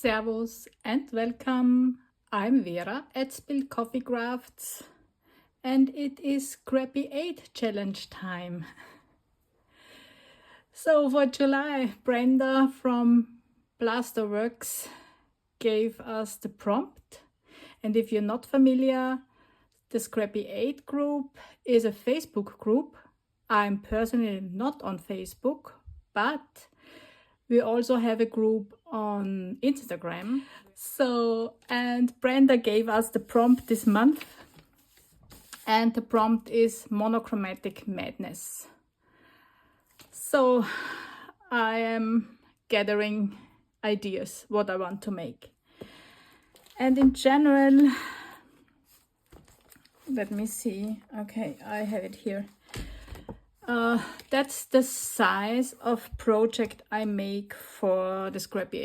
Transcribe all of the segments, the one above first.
Servus and welcome. I'm Vera at Spilled Coffee Crafts and it is Scrappy 8 challenge time. So for July, Brenda from Plasterworks gave us the prompt, and if you're not familiar, the Scrappy 8 group is a Facebook group. I'm personally not on Facebook, but we also have a group on Instagram. And Brenda gave us the prompt this month, and the prompt is Monochromatic Madness. So I am gathering ideas what I want to make. And in general, let me see. Okay, I have it here. That's the size of project I make for the Scrappy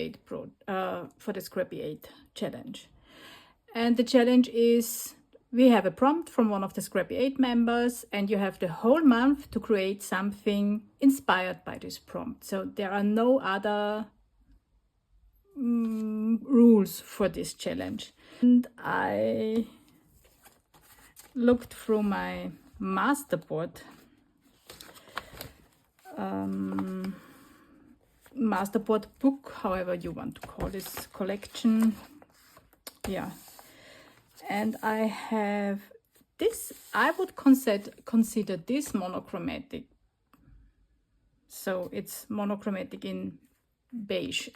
8 challenge. And the challenge is, we have a prompt from one of the Scrappy 8 members, and you have the whole month to create something inspired by this prompt. So there are no other rules for this challenge. And I looked through my masterboard book, however you want to call this collection. Yeah, and I have this. I would consider this monochromatic. So it's monochromatic in beige.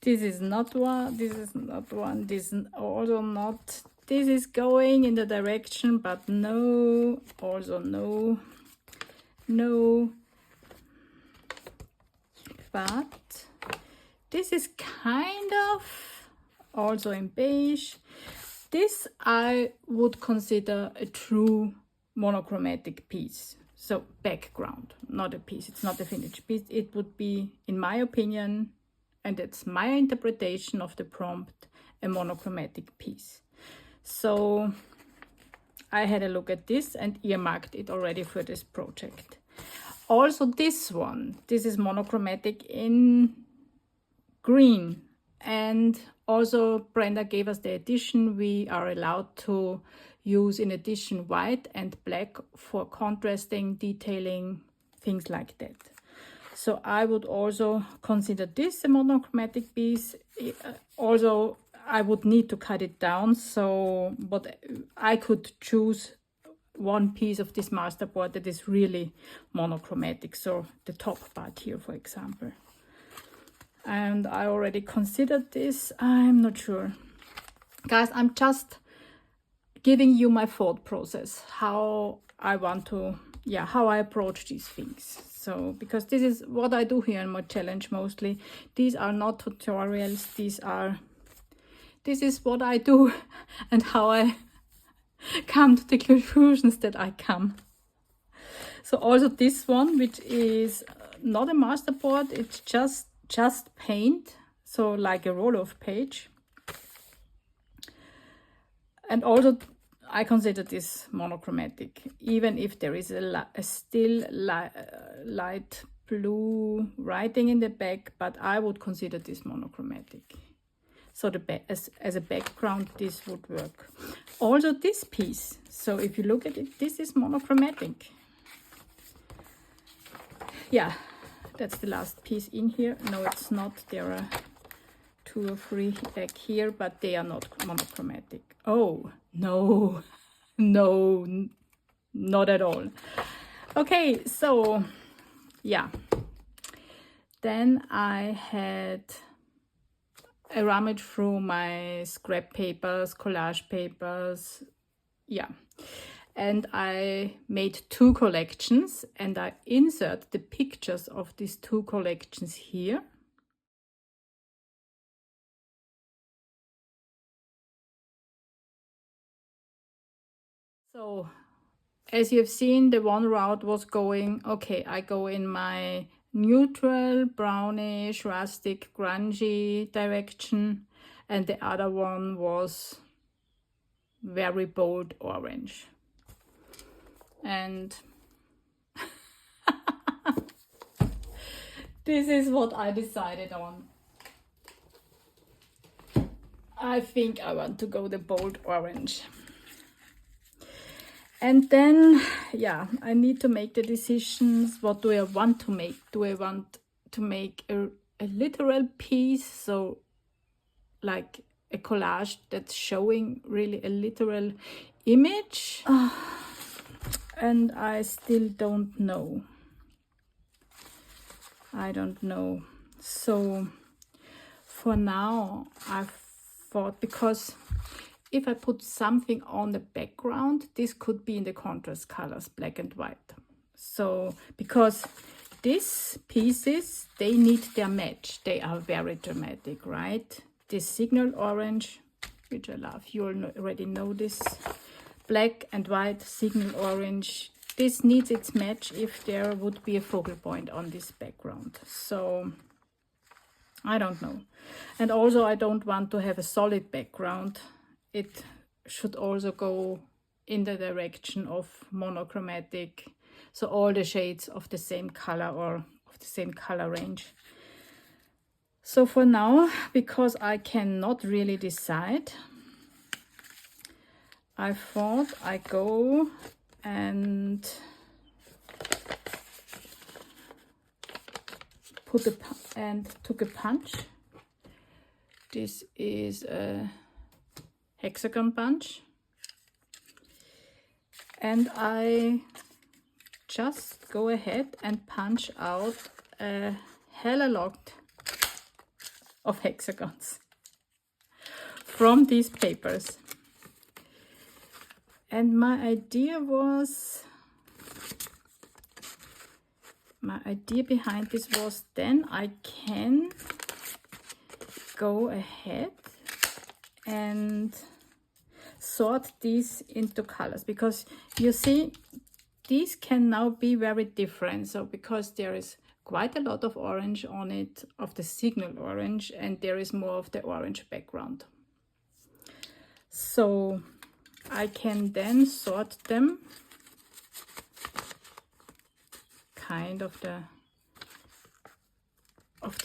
This is not one. This is not one. This is also not. This is going in the direction, but no. Also no. No, but this is kind of also in beige. This I would consider a true monochromatic piece. So background, not a piece. It's not a finished piece. It would be, in my opinion, and it's my interpretation of the prompt, a monochromatic piece. So I had a look at this and earmarked it already for this project. Also this one, this is monochromatic in green, and also Brenda gave us the addition. We are allowed to use in addition white and black for contrasting, detailing, things like that. So I would also consider this a monochromatic piece. Also, I would need to cut it down, but I could choose one piece of this masterboard that is really monochromatic, so the top part here, for example. And I already considered this. I'm not sure. Guys, I'm just giving you my thought process, how I want to, how I approach these things. So, because this is what I do here in my challenge mostly. These are not tutorials, this is what I do and how I come to the conclusions that I come. So also this one, which is not a masterboard, it's just paint, so like a roll-off page. And also I consider this monochromatic, even if there is still light blue writing in the back, but I would consider this monochromatic. So as a background, this would work. Also this piece, so if you look at it, this is monochromatic. Yeah, that's the last piece in here. No, it's not. There are 2 or 3 back here, but they are not monochromatic. Oh, no, no, not at all. Okay, so yeah. Then I had I rummaged through my scrap papers, collage papers, and I made 2 collections, and I insert the pictures of these 2 collections here. So as you've seen, the one route was going, okay, I go in my neutral, brownish, rustic, grungy direction, and the other one was very bold orange. And This is what I decided on. I think I want to go the bold orange. And then, yeah, I need to make the decisions. What do I want to make? Do I want to make a literal piece, so like a collage that's showing really a literal image? And I still don't know. I don't know. So for now, I've thought, because if I put something on the background, this could be in the contrast colors, black and white. So, because these pieces, they need their match. They are very dramatic, right? This signal orange, which I love, you already know this. Black and white, signal orange. This needs its match if there would be a focal point on this background. So, I don't know. And also, I don't want to have a solid background. It should also go in the direction of monochromatic, so all the shades of the same color or of the same color range. So for now, because I cannot really decide, I thought I go and took a punch. This is a hexagon punch, and I just go ahead and punch out a hell a lot of hexagons from these papers. And my idea behind this was, then I can go ahead and sort these into colors, because you see these can now be very different. So because there is quite a lot of orange on it, of the signal orange, and there is more of the orange background. So I can then sort them kind of the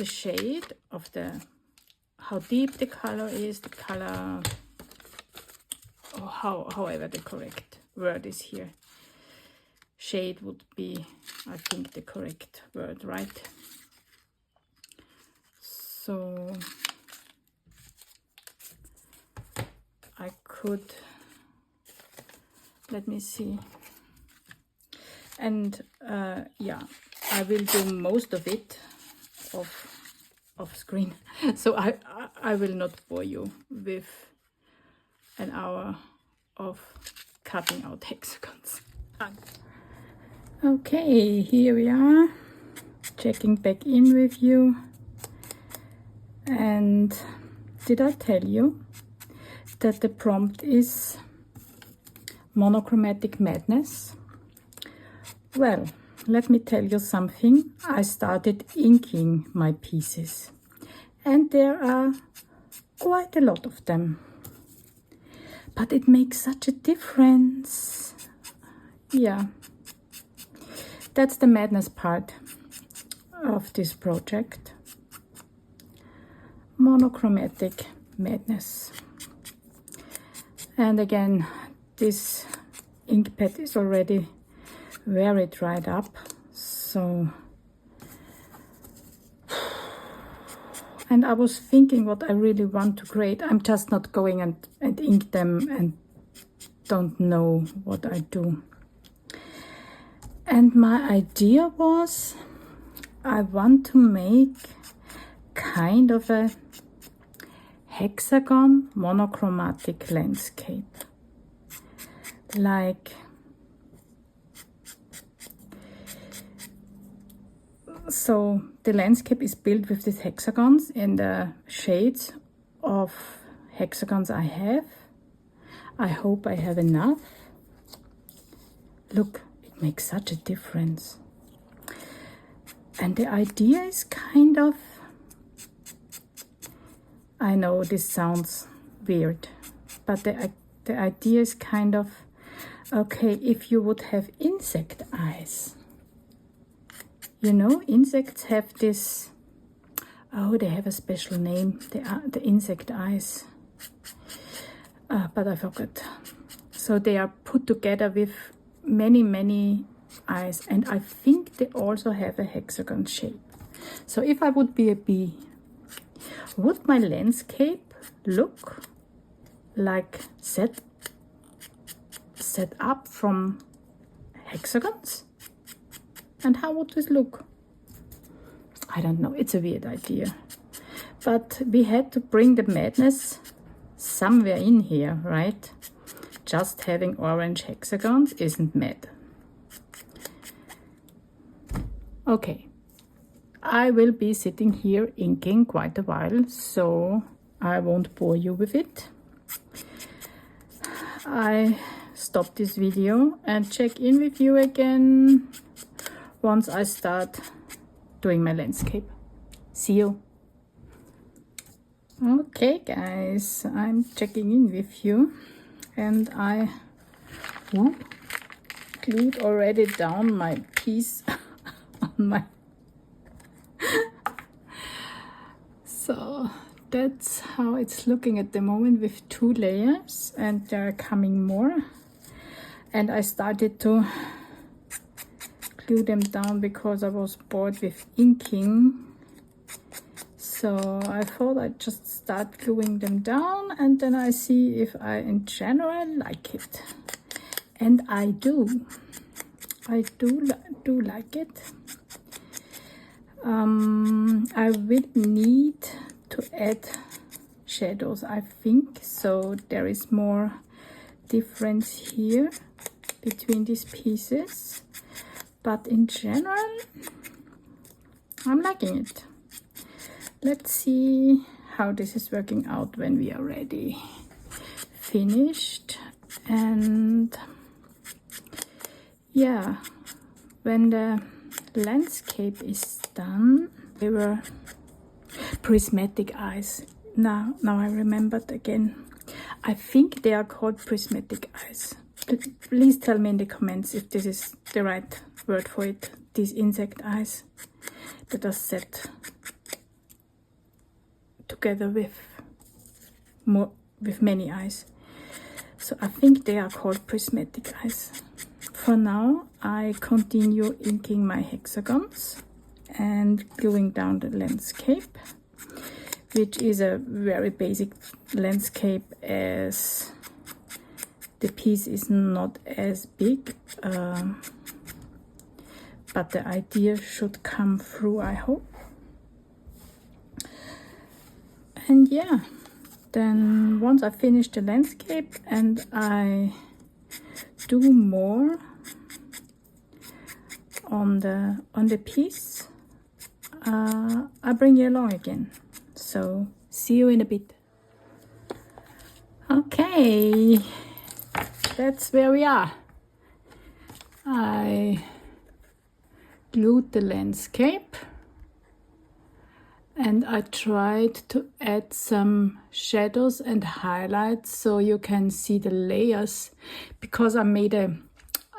shade of the, how deep the color is, the color, or however the correct word is here. Shade would be, I think, the correct word, right? So I could, let me see. And yeah, I will do most of it off screen. So I will not bore you with an hour of cutting out hexagons. Okay, here we are, checking back in with you. And did I tell you that the prompt is Monochromatic Madness? Well, let me tell you something. I started inking my pieces, and there are quite a lot of them. But it makes such a difference. Yeah, that's the madness part of this project. Monochromatic Madness. And again, this ink pad is already very dried up, so, and I was thinking what I really want to create. I'm just not going and ink them and don't know what I do. And my idea was, I want to make kind of a hexagon monochromatic landscape. Like, so the landscape is built with these hexagons in the shades of hexagons I have. I hope I have enough. Look, it makes such a difference. And the idea is kind of, I know this sounds weird, but the idea is kind of, okay, if you would have insect eyes, You know, insects have this, oh, they have a special name, the insect eyes, but I forgot. So they are put together with many eyes, and I think they also have a hexagon shape. So if I would be a bee, would my landscape look like set up from hexagons? And how would this look? I don't know, it's a weird idea. But we had to bring the madness somewhere in here, right? Just having orange hexagons isn't mad. Okay, I will be sitting here inking quite a while, so I won't bore you with it. I stop this video and check in with you again once I start doing my landscape. See you. Okay guys, I'm checking in with you, and I glued already down my piece on my so that's how it's looking at the moment with 2 layers, and there are coming more. And I started to glue them down because I was bored with inking. So I thought I'd just start gluing them down, and then I see if I in general like it. And I do. I do like it. I will need to add shadows, I think, so there is more difference here between these pieces, but in general I'm liking it. Let's see how this is working out when we are ready finished. And yeah, when the landscape is done, they were prismatic eyes. Now I remembered again. I think they are called prismatic eyes. Please tell me in the comments if this is the right word for it. These insect eyes that are set together with many eyes. So I think they are called prismatic eyes. For now, I continue inking my hexagons and gluing down the landscape, which is a very basic landscape as the piece is not as big, but the idea should come through, I hope. And yeah, then once I finish the landscape and I do more on the piece, I'll bring you along again. So see you in a bit. Okay, that's where we are. I glued the landscape and I tried to add some shadows and highlights so you can see the layers, because I made a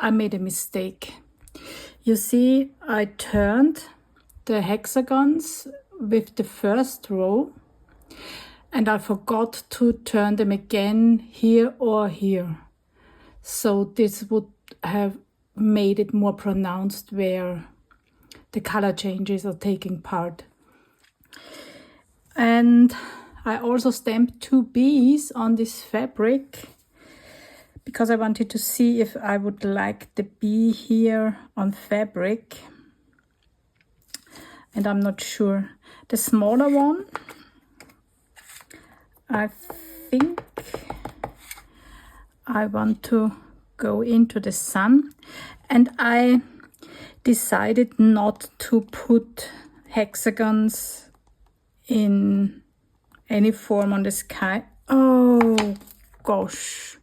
mistake. You see, I turned the hexagons with the first row and I forgot to turn them again here or here. So this would have made it more pronounced where the color changes are taking part. And I also stamped 2 bees on this fabric because I wanted to see if I would like the bee here on fabric. And I'm not sure. The smaller one, I think I want to go into the sun, and I decided not to put hexagons in any form on the sky. Oh gosh,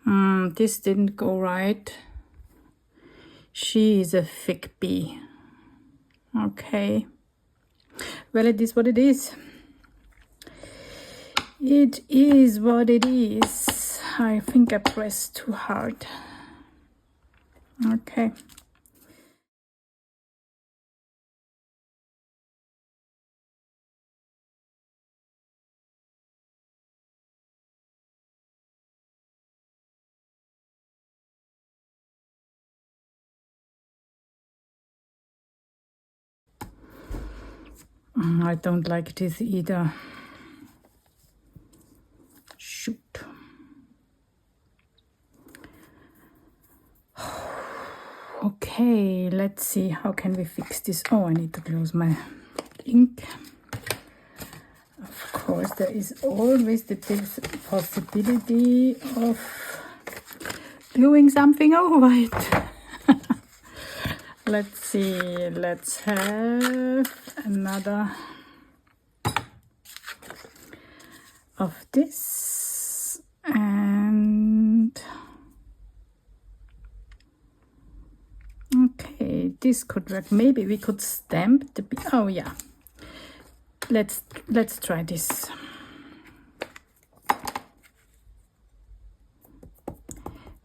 this didn't go right. She is a thick bee. Okay, well, it is what it is. It is what it is. I think I pressed too hard. Okay. I don't like this either. Shoot. Okay, let's see, how can we fix this? Oh, I need to close my ink. Of course, there is always the possibility of gluing something over it. Let's see, let's have another of this, and okay, this could work. Maybe we could stamp the oh yeah, let's try this.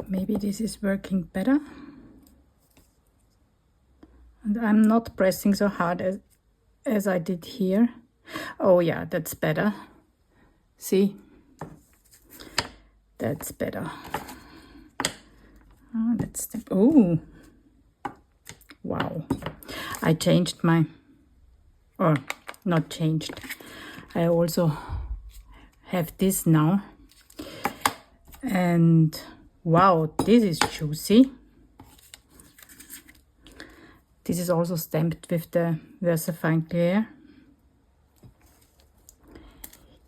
Maybe this is working better, and I'm not pressing so hard as I did here. Oh yeah, that's better. See, that's better. Oh, that's the, oh wow, I changed my, or not changed, I also have this now, and wow, this is juicy. This is also stamped with the VersaFine Clear.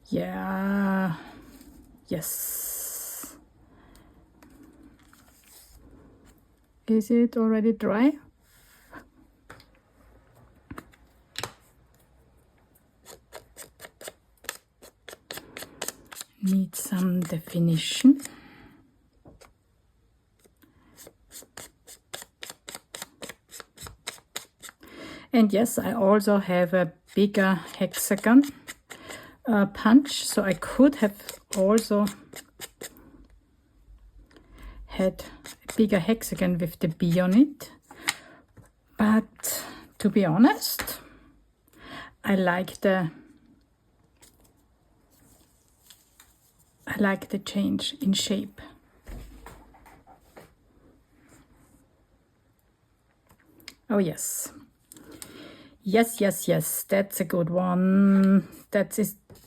Yeah, yes. Is it already dry? Need some definition. And yes, I also have a bigger hexagon punch, so I could have also had a bigger hexagon with the bee on it, but to be honest, I like the change in shape. Oh yes. Yes, yes, yes, that's a good one. That's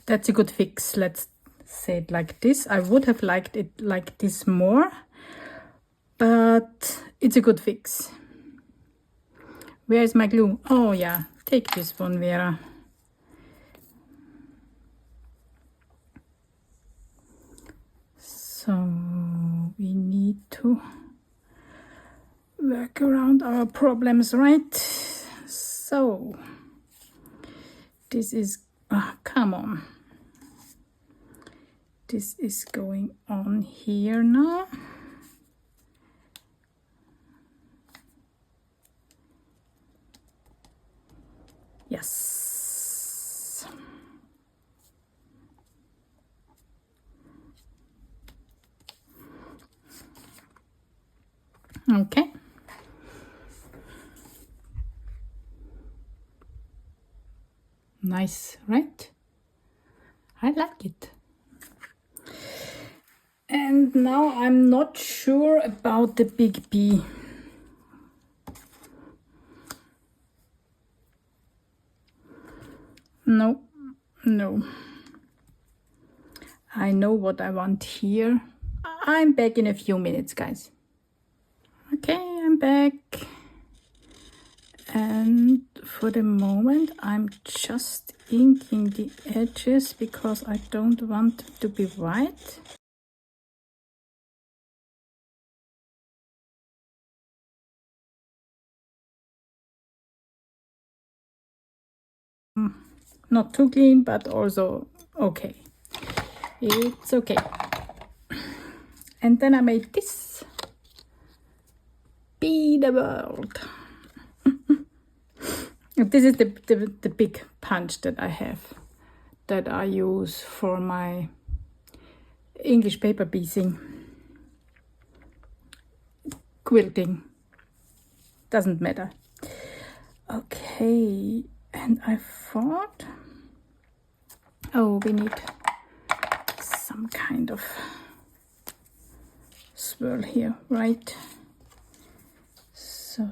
a good fix. Let's say it like this. I would have liked it like this more, but it's a good fix. Where is my glue? Oh yeah, take this one, Vera. So we need to work around our problems, right? So this is, oh, come on. This is going on here now. Yes. Okay. Nice, right? I like it. And now I'm not sure about the big bee. No, no. I know what I want here. I'm back in a few minutes, guys. Okay, I'm back. And for the moment, I'm just inking the edges because I don't want it to be white. Not too clean, but also okay. It's okay. And then I made this. Be the world. This is the big punch that I have, that I use for my English paper piecing, quilting, doesn't matter. Okay, and I thought, oh, we need some kind of swirl here, right? So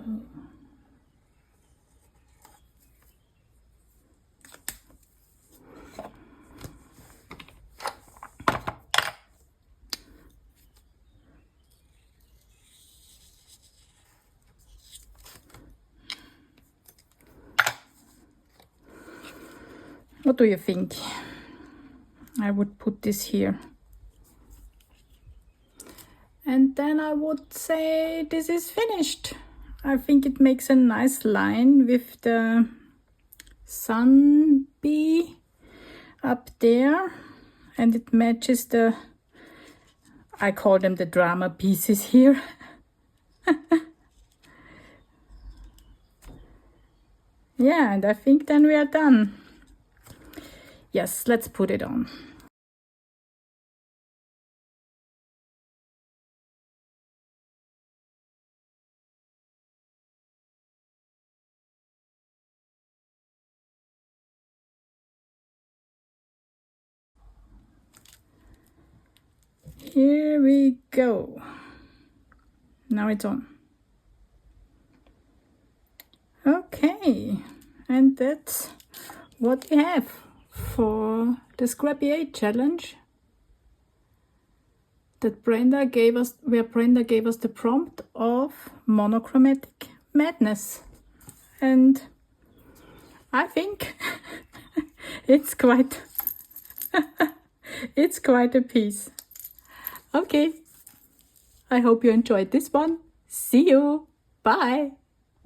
What do you think? I would put this here. And then I would say this is finished. I think it makes a nice line with the sun bee up there, and it matches the, I call them the drama pieces here. Yeah, and I think then we are done. Yes, let's put it on. Here we go. Now it's on. Okay, and that's what we have for the Scrappy 8 challenge that Brenda gave us, where Brenda gave us the prompt of Monochromatic Madness. And I think it's quite it's quite a piece. Okay, I hope you enjoyed this one. See you. Bye.